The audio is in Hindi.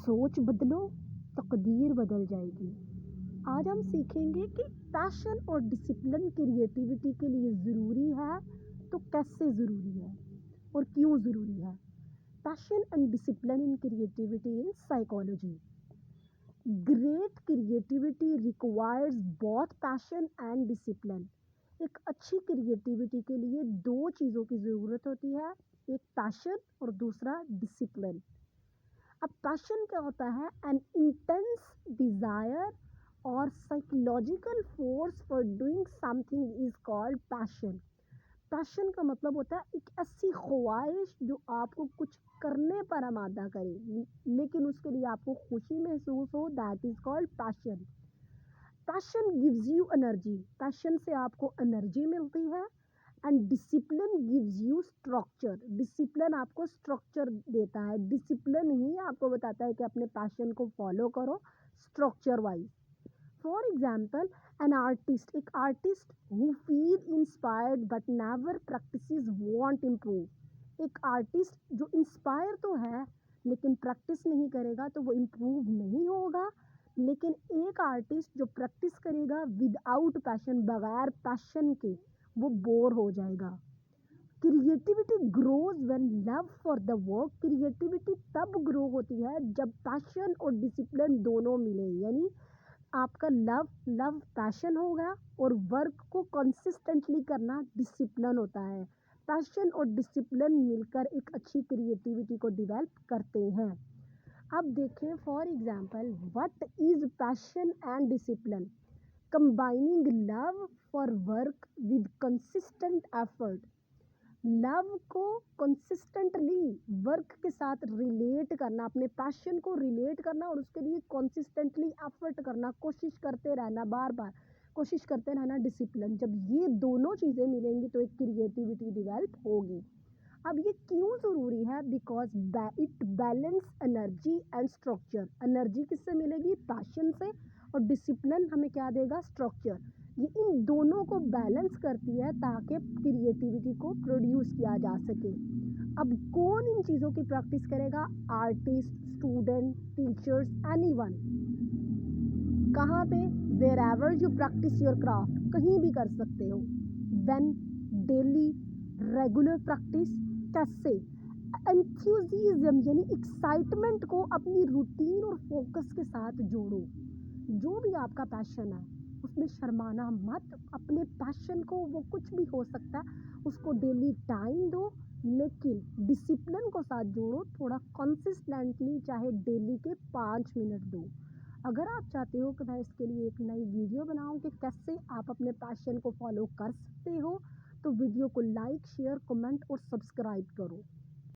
सोच बदलो, तकदीर बदल जाएगी। आज हम सीखेंगे कि पैशन और डिसिप्लिन क्रिएटिविटी के लिए ज़रूरी है, तो कैसे ज़रूरी है और क्यों ज़रूरी है। Passion and discipline in creativity in psychology. Great creativity requires both passion and discipline. एक अच्छी क्रिएटिविटी के लिए दो चीज़ों की ज़रूरत होती है, एक पैशन और दूसरा डिसिप्लिन। अब पैशन क्या होता है? एन इंटेंस डिज़ायर और psychological force for doing something is called passion. Passion का मतलब होता है एक ऐसी ख्वाहिश जो आपको कुछ करने पर आमादा करे, लेकिन उसके लिए आपको खुशी महसूस हो, that is called passion. Passion gives you energy, passion से आपको एनर्जी मिलती है। And discipline gives you structure, discipline आपको स्ट्रक्चर देता है। डिसिप्लिन ही आपको बताता है कि अपने पैशन को फॉलो करो structure wise. For example an artist, एक artist who feel inspired but never practices want improve. एक आर्टिस्ट जो इंस्पायर तो है लेकिन प्रैक्टिस नहीं करेगा तो वो इम्प्रूव नहीं होगा। लेकिन एक आर्टिस्ट जो प्रैक्टिस करेगा विदाउट पैशन, बगैर पैशन के, वो बोर हो जाएगा। Creativity grows when love for the work. Creativity तब ग्रो होती है जब पैशन और डिसिप्लिन दोनों मिले, यानी आपका लव पैशन होगा और वर्क को कंसिस्टेंटली करना डिसिप्लिन होता है। पैशन और डिसिप्लिन मिलकर एक अच्छी क्रिएटिविटी को डेवलप करते हैं। अब देखें for example, what is passion and discipline? Combining love for work with consistent effort. Love को कंसिस्टेंटली वर्क के साथ रिलेट करना, अपने पैशन को रिलेट करना और उसके लिए कंसिस्टेंटली एफर्ट करना, कोशिश करते रहना, बार बार कोशिश करते रहना, डिसिप्लिन। जब ये दोनों चीज़ें मिलेंगी तो एक क्रिएटिविटी डेवलप होगी। अब ये क्यों ज़रूरी है? Because it balance energy and structure. Energy किससे मिलेगी? पैशन से। और डिसिप्लिन हमें क्या देगा? स्ट्रक्चर। ये इन दोनों को बैलेंस करती है ताकि क्रिएटिविटी को प्रोड्यूस किया जा सके। अब कौन इन चीज़ों की प्रैक्टिस करेगा? Artist, student, teachers, anyone. कहाँ पे? Wherever you practice your craft, कहीं भी कर सकते हो। व्हेन? Daily, regular practice. कैसे? एंथुसिज्म यानी एक्साइटमेंट को अपनी रूटीन और फोकस के साथ जोड़ो। जो भी आपका पैशन है उसमें शर्माना मत। अपने पैशन को, वो कुछ भी हो सकता है, उसको डेली टाइम दो, लेकिन डिसिप्लिन को साथ जोड़ो। थोड़ा कंसिस्टेंटली, चाहे डेली के 5 मिनट दो। अगर आप चाहते हो कि मैं इसके लिए एक नई वीडियो बनाऊं कि कैसे आप अपने पैशन को फॉलो कर सकते हो, तो वीडियो को लाइक, शेयर, कमेंट और सब्सक्राइब करो।